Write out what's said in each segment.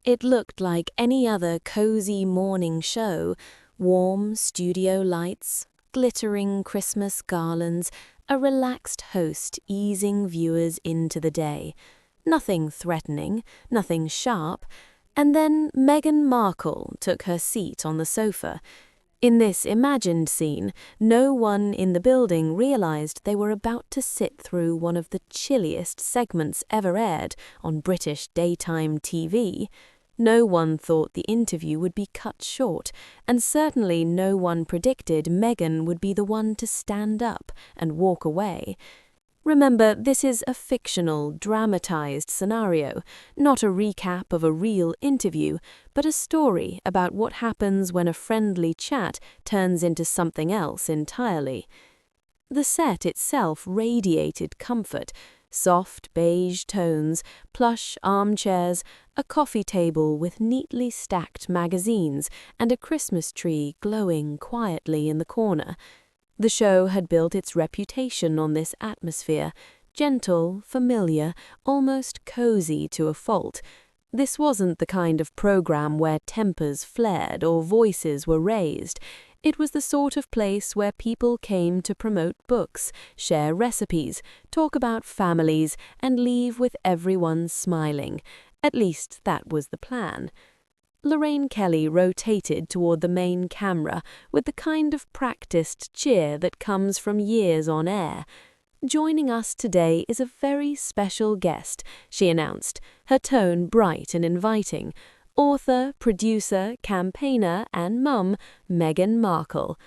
It looked like any other cozy morning show: warm studio lights, glittering Christmas garlands, a relaxed host easing viewers into the day. Nothing threatening, nothing sharp. And then Meghan Markle took her seat on the sofa. In this imagined scene, no one in the building realized they were about to sit through one of the chilliest segments ever aired on British daytime TV. No one thought the interview would be cut short, and certainly no one predicted Meghan would be the one to stand up and walk away. Remember, this is a fictional, dramatized scenario, not a recap of a real interview, but a story about what happens when a friendly chat turns into something else entirely. The set itself radiated comfort: soft beige tones, plush armchairs, a coffee table with neatly stacked magazines, and a Christmas tree glowing quietly in the corner. The show had built its reputation on this atmosphere: gentle, familiar, almost cozy to a fault. This wasn't the kind of program where tempers flared or voices were raised. It was the sort of place where people came to promote books, share recipes, talk about families, and leave with everyone smiling. At least that was the plan. Lorraine Kelly rotated toward the main camera with the kind of practiced cheer that comes from years on air. "Joining us today is a very special guest," she announced, her tone bright and inviting. "Author, producer, campaigner, and mum, Meghan Markle."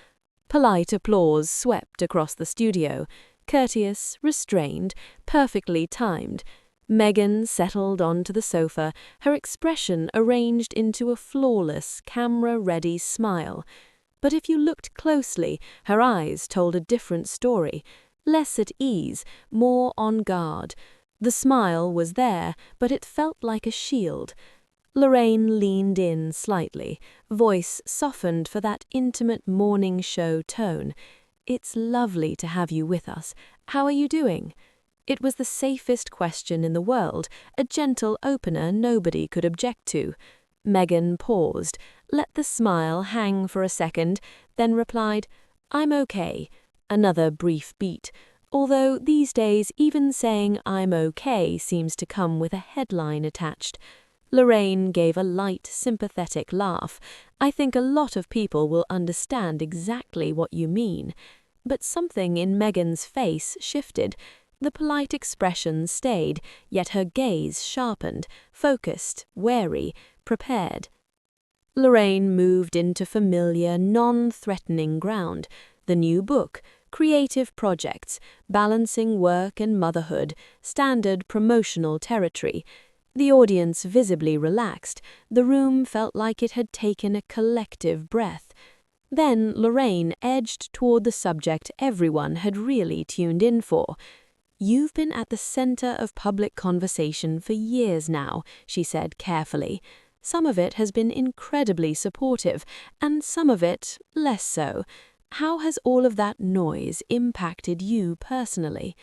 Polite applause swept across the studio, courteous, restrained, perfectly timed. Meghan settled onto the sofa, her expression arranged into a flawless, camera-ready smile. But if you looked closely, her eyes told a different story: less at ease, more on guard. The smile was there, but it felt like a shield. Lorraine leaned in slightly, voice softened for that intimate morning show tone. "It's lovely to have you with us. How are you doing?" It was the safest question in the world, a gentle opener nobody could object to. Meghan paused, let the smile hang for a second, then replied, "I'm okay." Another brief beat, although these days even saying "I'm okay" seems to come with a headline attached. Lorraine gave a light, sympathetic laugh. "I think a lot of people will understand exactly what you mean." But something in Meghan's face shifted. The polite expression stayed, yet her gaze sharpened, focused, wary, prepared. Lorraine moved into familiar, non-threatening ground: the new book, creative projects, balancing work and motherhood, standard promotional territory. The audience visibly relaxed. The room felt like it had taken a collective breath. Then Lorraine edged toward the subject everyone had really tuned in for. "You've been at the center of public conversation for years now," she said carefully. "Some of it has been incredibly supportive, and some of it less so. How has all of that noise impacted you personally?"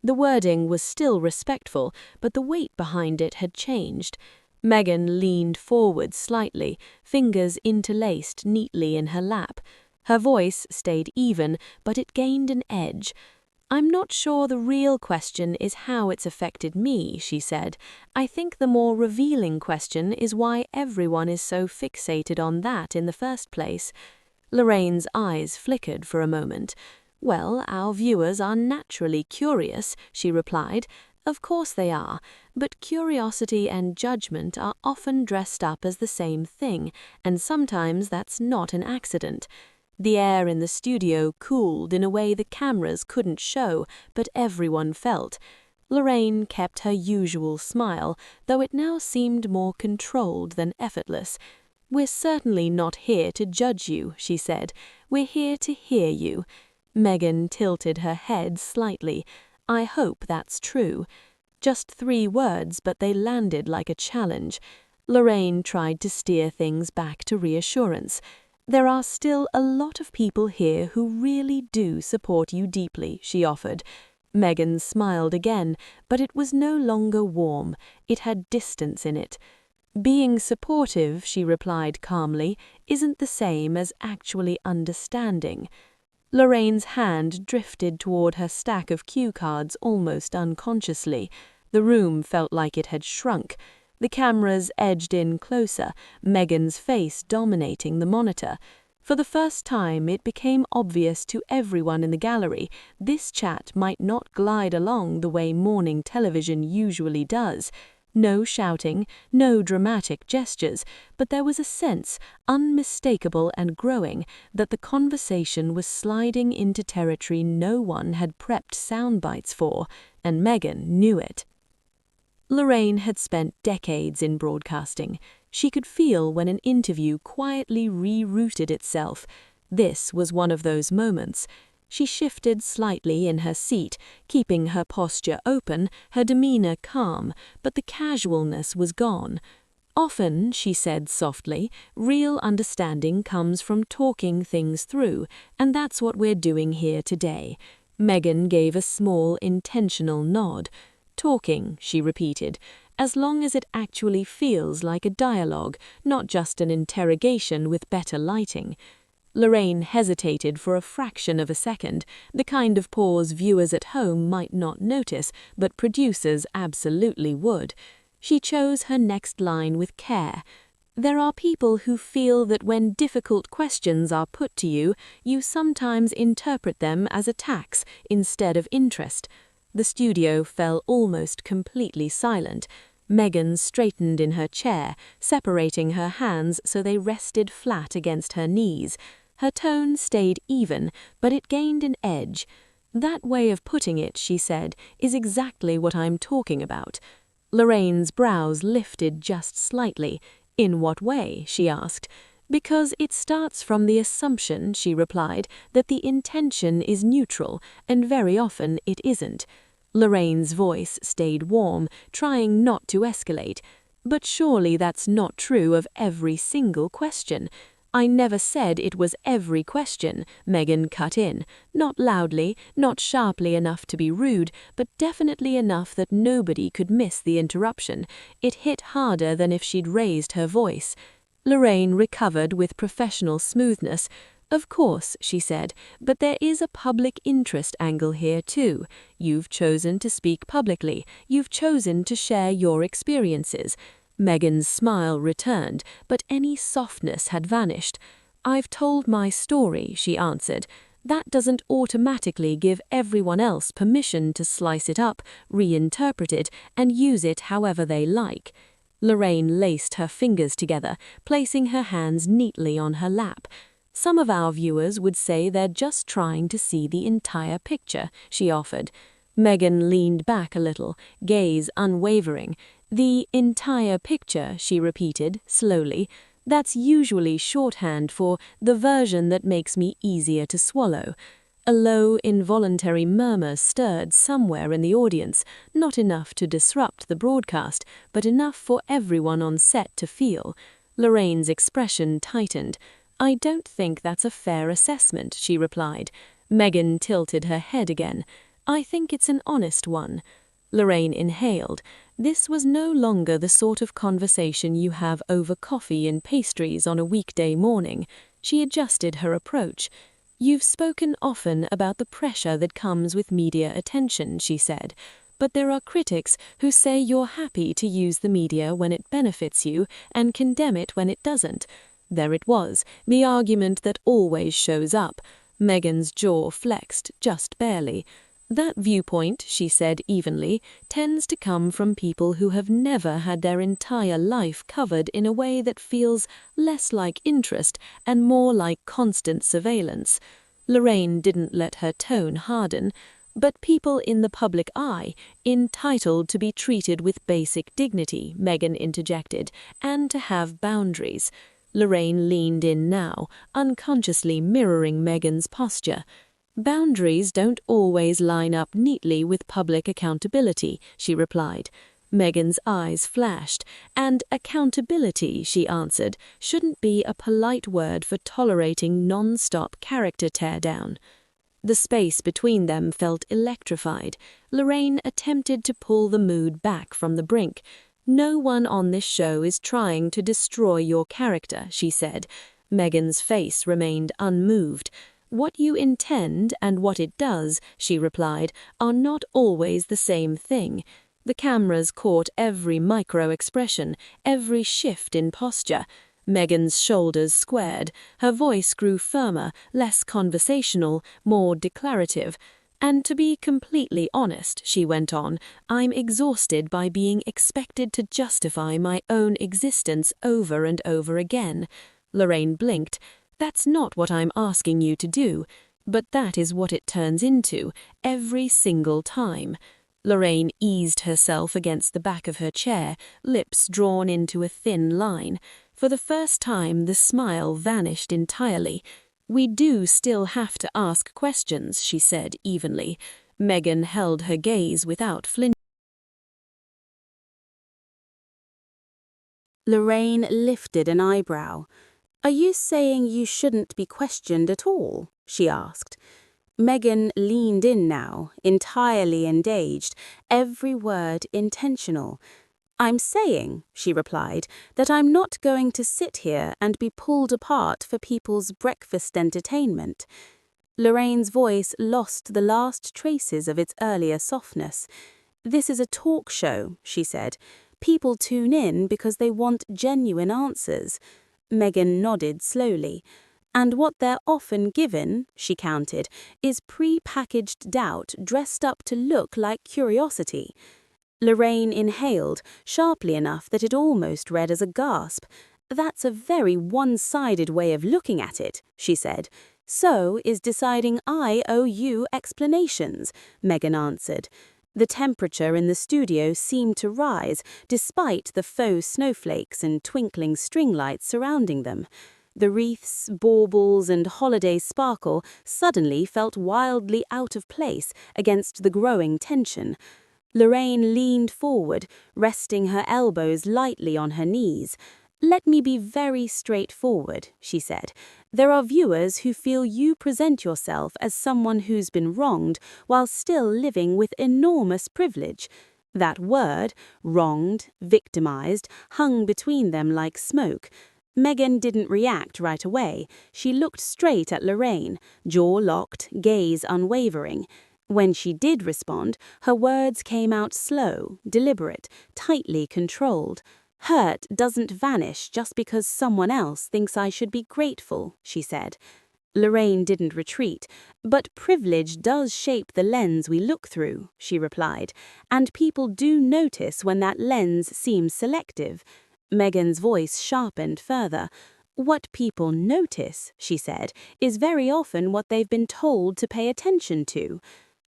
The wording was still respectful, but the weight behind it had changed. Meghan leaned forward slightly, fingers interlaced neatly in her lap. Her voice stayed even, but it gained an edge. "I'm not sure the real question is how it's affected me," she said. "I think the more revealing question is why everyone is so fixated on that in the first place." Lorraine's eyes flickered for a moment. "Well, our viewers are naturally curious," she replied. "Of course they are, but curiosity and judgment are often dressed up as the same thing, and sometimes that's not an accident." The air in the studio cooled in a way the cameras couldn't show, but everyone felt. Lorraine kept her usual smile, though it now seemed more controlled than effortless. "We're certainly not here to judge you," she said. "We're here to hear you." Meghan tilted her head slightly. "I hope that's true." Just 3 words, but they landed like a challenge. Lorraine tried to steer things back to reassurance. "There are still a lot of people here who really do support you deeply," she offered. Meghan smiled again, but it was no longer warm. It had distance in it. "Being supportive," she replied calmly, "isn't the same as actually understanding." Lorraine's hand drifted toward her stack of cue cards almost unconsciously. The room felt like it had shrunk. The cameras edged in closer, Meghan's face dominating the monitor. For the first time, it became obvious to everyone in the gallery this chat might not glide along the way morning television usually does. No shouting, no dramatic gestures, but there was a sense, unmistakable and growing, that the conversation was sliding into territory no one had prepped sound bites for, and Meghan knew it. Lorraine had spent decades in broadcasting. She could feel when an interview quietly rerouted itself. This was one of those moments. She shifted slightly in her seat, keeping her posture open, her demeanor calm, but the casualness was gone. "Often," she said softly, "real understanding comes from talking things through, and that's what we're doing here today." Meghan gave a small, intentional nod. "Talking," she repeated, "as long as it actually feels like a dialogue, not just an interrogation with better lighting." Lorraine hesitated for a fraction of a second, the kind of pause viewers at home might not notice, but producers absolutely would. She chose her next line with care. "There are people who feel that when difficult questions are put to you, you sometimes interpret them as attacks instead of interest." The studio fell almost completely silent. Meghan straightened in her chair, separating her hands so they rested flat against her knees. Her tone stayed even, but it gained an edge. "That way of putting it," she said, "is exactly what I'm talking about." Lorraine's brows lifted just slightly. "In what way?" she asked. "Because it starts from the assumption," she replied, "that the intention is neutral, and very often it isn't." Lorraine's voice stayed warm, trying not to escalate. "But surely that's not true of every single question." "I never said it was every question," Meghan cut in. Not loudly, not sharply enough to be rude, but definitely enough that nobody could miss the interruption. It hit harder than if she'd raised her voice. Lorraine recovered with professional smoothness. "Of course," she said, "but there is a public interest angle here too. You've chosen to speak publicly. You've chosen to share your experiences." Meghan's smile returned, but any softness had vanished. "I've told my story," she answered. "That doesn't automatically give everyone else permission to slice it up, reinterpret it, and use it however they like." Lorraine laced her fingers together, placing her hands neatly on her lap. "Some of our viewers would say they're just trying to see the entire picture," she offered. Meghan leaned back a little, gaze unwavering. "The entire picture," she repeated, slowly. "That's usually shorthand for the version that makes me easier to swallow." A low, involuntary murmur stirred somewhere in the audience, not enough to disrupt the broadcast, but enough for everyone on set to feel. Lorraine's expression tightened. "I don't think that's a fair assessment," she replied. Meghan tilted her head again. "I think it's an honest one." Lorraine inhaled. This was no longer the sort of conversation you have over coffee and pastries on a weekday morning. She adjusted her approach. "You've spoken often about the pressure that comes with media attention," she said. "But there are critics who say you're happy to use the media when it benefits you and condemn it when it doesn't." There it was, the argument that always shows up. Meghan's jaw flexed, just barely. "That viewpoint," she said evenly, "tends to come from people who have never had their entire life covered in a way that feels less like interest and more like constant surveillance." Lorraine didn't let her tone harden. "But people in the public eye, entitled to be treated with basic dignity," Meghan interjected, "and to have boundaries." Lorraine leaned in now, unconsciously mirroring Meghan's posture. "Boundaries don't always line up neatly with public accountability," she replied. Meghan's eyes flashed. "And accountability," she answered, "shouldn't be a polite word for tolerating non-stop character teardown." The space between them felt electrified. Lorraine attempted to pull the mood back from the brink. "No one on this show is trying to destroy your character," she said. Meghan's face remained unmoved. "What you intend and what it does," she replied, "are not always the same thing." The cameras caught every micro-expression, every shift in posture. Meghan's shoulders squared, her voice grew firmer, less conversational, more declarative. "And to be completely honest," she went on, "I'm exhausted by being expected to justify my own existence over and over again." Lorraine blinked. "That's not what I'm asking you to do, but that is what it turns into, every single time." Lorraine eased herself against the back of her chair, lips drawn into a thin line. For the first time, the smile vanished entirely. "We do still have to ask questions," she said evenly. Meghan held her gaze without flinching. Lorraine lifted an eyebrow. "Are you saying you shouldn't be questioned at all?" she asked. Meghan leaned in now, entirely engaged, every word intentional. "I'm saying," she replied, "that I'm not going to sit here and be pulled apart for people's breakfast entertainment." Lorraine's voice lost the last traces of its earlier softness. "This is a talk show," she said. "People tune in because they want genuine answers." Meghan nodded slowly. "And what they're often given," she countered, "is pre-packaged doubt dressed up to look like curiosity." Lorraine inhaled, sharply enough that it almost read as a gasp. "That's a very one-sided way of looking at it," she said. "So is deciding I owe you explanations," Meghan answered. The temperature in the studio seemed to rise, despite the faux snowflakes and twinkling string lights surrounding them. The wreaths, baubles, and holiday sparkle suddenly felt wildly out of place against the growing tension. Lorraine leaned forward, resting her elbows lightly on her knees. "Let me be very straightforward," she said. "There are viewers who feel you present yourself as someone who's been wronged while still living with enormous privilege." That word, wronged, victimized, hung between them like smoke. Meghan didn't react right away. She looked straight at Lorraine, jaw locked, gaze unwavering. When she did respond, her words came out slow, deliberate, tightly controlled. "Hurt doesn't vanish just because someone else thinks I should be grateful," she said. Lorraine didn't retreat. "But privilege does shape the lens we look through," she replied, "and people do notice when that lens seems selective." Meghan's voice sharpened further. "What people notice," she said, "is very often what they've been told to pay attention to."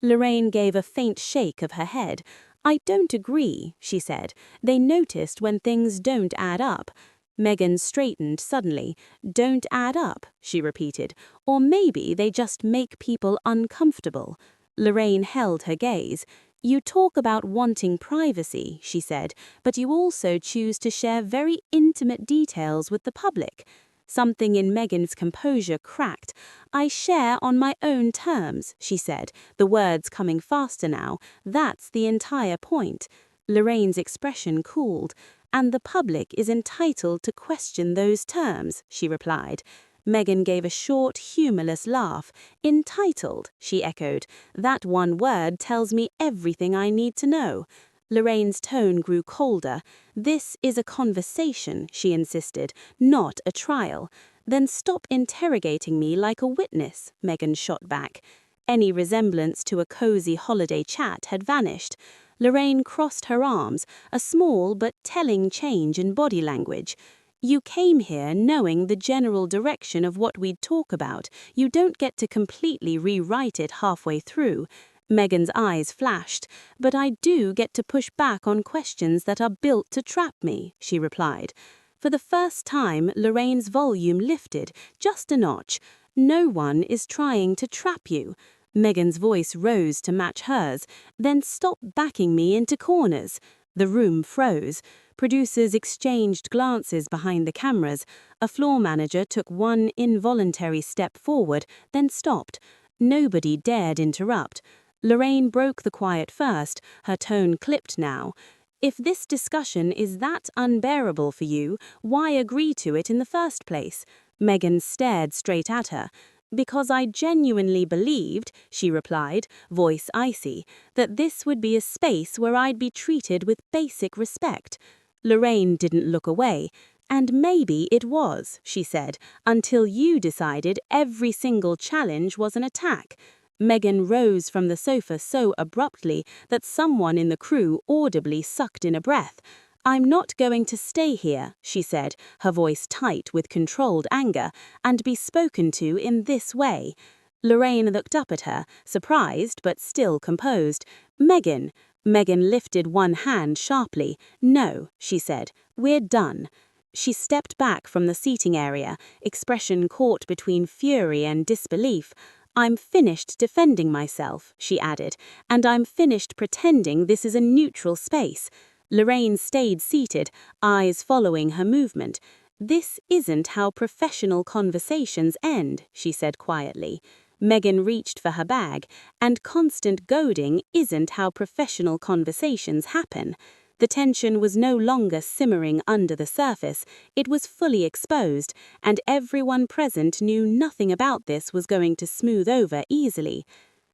Lorraine gave a faint shake of her head. "I don't agree," she said. "They noticed when things don't add up." Meghan straightened suddenly. "Don't add up," she repeated. "Or maybe they just make people uncomfortable." Lorraine held her gaze. "You talk about wanting privacy," she said, "but you also choose to share very intimate details with the public." Something in Meghan's composure cracked. "I share on my own terms," she said, the words coming faster now. "That's the entire point." Lorraine's expression cooled. "And the public is entitled to question those terms," she replied. Meghan gave a short, humorless laugh. "Entitled," she echoed. "That one word tells me everything I need to know." Lorraine's tone grew colder. "This is a conversation," she insisted, "not a trial." "Then stop interrogating me like a witness," Meghan shot back. Any resemblance to a cozy holiday chat had vanished. Lorraine crossed her arms, a small but telling change in body language. "You came here knowing the general direction of what we'd talk about. You don't get to completely rewrite it halfway through." Meghan's eyes flashed. "But I do get to push back on questions that are built to trap me," she replied. For the first time, Lorraine's volume lifted, just a notch. "No one is trying to trap you." Meghan's voice rose to match hers. "Then stop backing me into corners." The room froze. Producers exchanged glances behind the cameras. A floor manager took one involuntary step forward, then stopped. Nobody dared interrupt. Lorraine broke the quiet first, her tone clipped now. If this discussion is that unbearable for you, why agree to it in the first place? Meghan stared straight at her. Because I genuinely believed, she replied, voice icy, that this would be a space where I'd be treated with basic respect. Lorraine didn't look away. And maybe it was, she said, until you decided every single challenge was an attack. Meghan rose from the sofa so abruptly that someone in the crew audibly sucked in a breath. I'm not going to stay here, she said, her voice tight with controlled anger, and be spoken to in this way. Lorraine looked up at her, surprised but still composed. Meghan. Meghan lifted one hand sharply. No, she said, we're done. She stepped back from the seating area, expression caught between fury and disbelief. I'm finished defending myself, she added, and I'm finished pretending this is a neutral space. Lorraine stayed seated, eyes following her movement. This isn't how professional conversations end, she said quietly. Meghan reached for her bag, and constant goading isn't how professional conversations happen. The tension was no longer simmering under the surface, it was fully exposed, and everyone present knew nothing about this was going to smooth over easily.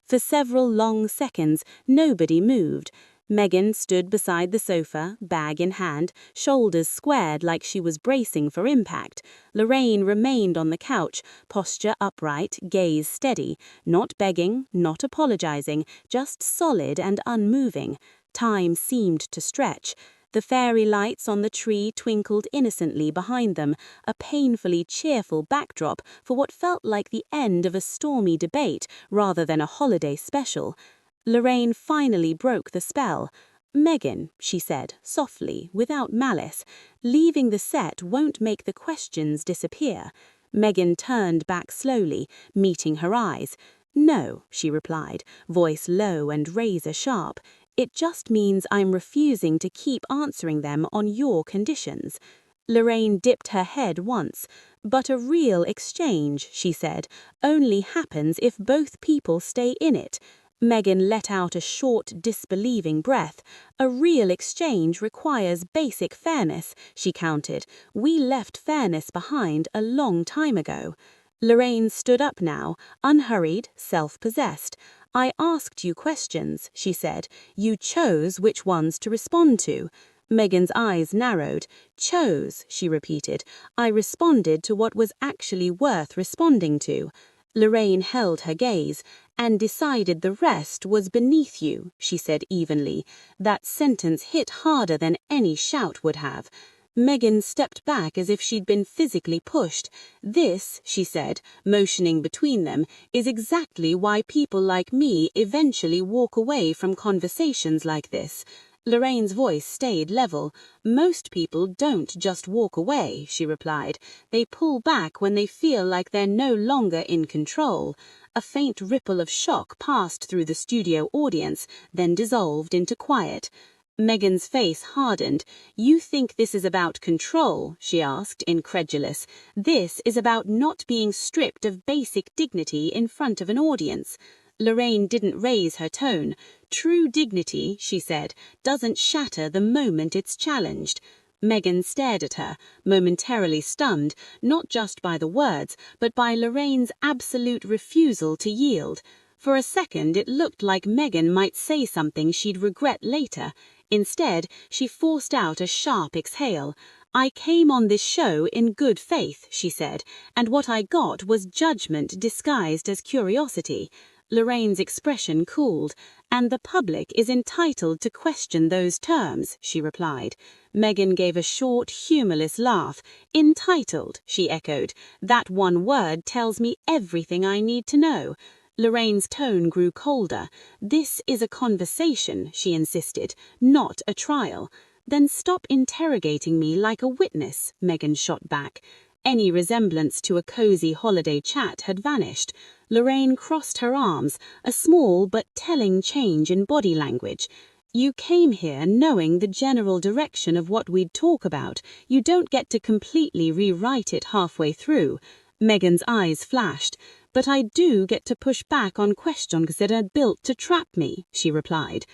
For several long seconds, nobody moved. Meghan stood beside the sofa, bag in hand, shoulders squared like she was bracing for impact. Lorraine remained on the couch, posture upright, gaze steady, not begging, not apologizing, just solid and unmoving. Time seemed to stretch. The fairy lights on the tree twinkled innocently behind them, a painfully cheerful backdrop for what felt like the end of a stormy debate rather than a holiday special. Lorraine finally broke the spell. Meghan, she said, softly, without malice, leaving the set won't make the questions disappear. Meghan turned back slowly, meeting her eyes. No, she replied, voice low and razor sharp. It just means I'm refusing to keep answering them on your conditions. Lorraine dipped her head once. But a real exchange, she said, only happens if both people stay in it. Meghan let out a short, disbelieving breath. A real exchange requires basic fairness, she countered. We left fairness behind a long time ago. Lorraine stood up now, unhurried, self-possessed. I asked you questions, she said. You chose which ones to respond to. Meghan's eyes narrowed. Chose, she repeated. I responded to what was actually worth responding to. Lorraine held her gaze. And decided the rest was beneath you, she said evenly. That sentence hit harder than any shout would have. Meghan stepped back as if she'd been physically pushed. This, she said, motioning between them, is exactly why people like me eventually walk away from conversations like this. Lorraine's voice stayed level. Most people don't just walk away, she replied. They pull back when they feel like they're no longer in control. A faint ripple of shock passed through the studio audience, then dissolved into quiet. Meghan's face hardened. You think this is about control, she asked, incredulous. This is about not being stripped of basic dignity in front of an audience. Lorraine didn't raise her tone. True dignity, she said, doesn't shatter the moment it's challenged. Meghan stared at her, momentarily stunned, not just by the words, but by Lorraine's absolute refusal to yield. For a second it looked like Meghan might say something she'd regret later. Instead, she forced out a sharp exhale. I came on this show in good faith, she said, and what I got was judgment disguised as curiosity. Lorraine's expression cooled. And the public is entitled to question those terms, she replied. Meghan gave a short, humorless laugh. Entitled, she echoed. That one word tells me everything I need to know. Lorraine's tone grew colder. This is a conversation, she insisted, not a trial. Then stop interrogating me like a witness, Meghan shot back. Any resemblance to a cozy holiday chat had vanished. Lorraine crossed her arms, a small but telling change in body language. You came here knowing the general direction of what we'd talk about. You don't get to completely rewrite it halfway through. Meghan's eyes flashed. But I do get to push back on questions that are built to trap me, she replied.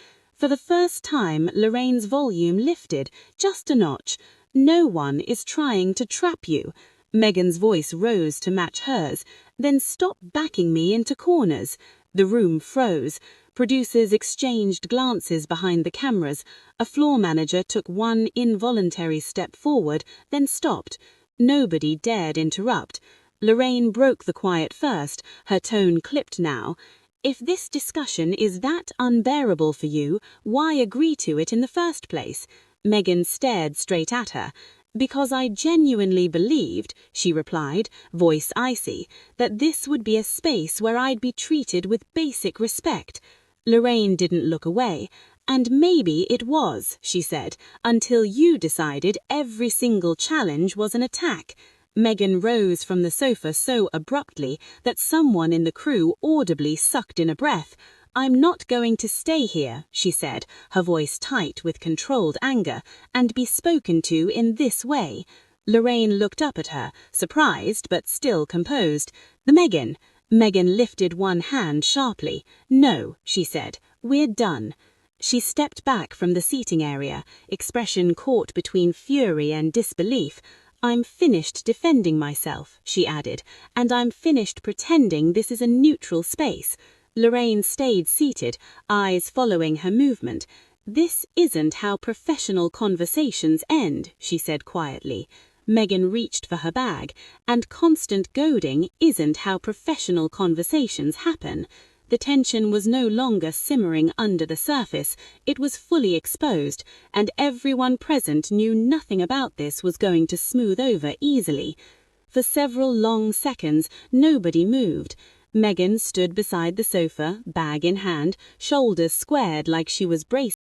For the first time, Lorraine's volume lifted, just a notch. "No one is trying to trap you." Meghan's voice rose to match hers. "Then stop backing me into corners." The room froze. Producers exchanged glances behind the cameras. A floor manager took one involuntary step forward, then stopped. Nobody dared interrupt. Lorraine broke the quiet first, her tone clipped now. "If this discussion is that unbearable for you, why agree to it in the first place?" Meghan stared straight at her. "Because I genuinely believed," she replied, voice icy, "that this would be a space where I'd be treated with basic respect." Lorraine didn't look away. "And maybe it was," she said, "until you decided every single challenge was an attack." Meghan rose from the sofa so abruptly that someone in the crew audibly sucked in a breath. "I'm not going to stay here," she said, her voice tight with controlled anger, "and be spoken to in this way." Lorraine looked up at her, surprised but still composed. "The Meghan." Meghan lifted one hand sharply. "No," she said, "we're done." She stepped back from the seating area, expression caught between fury and disbelief. "I'm finished defending myself," she added, "and I'm finished pretending this is a neutral space." Lorraine stayed seated, eyes following her movement. "This isn't how professional conversations end," she said quietly. Meghan reached for her bag. "And constant goading isn't how professional conversations happen." The tension was no longer simmering under the surface, it was fully exposed, and everyone present knew nothing about this was going to smooth over easily. For several long seconds, nobody moved. Meghan stood beside the sofa, bag in hand, shoulders squared like she was bracing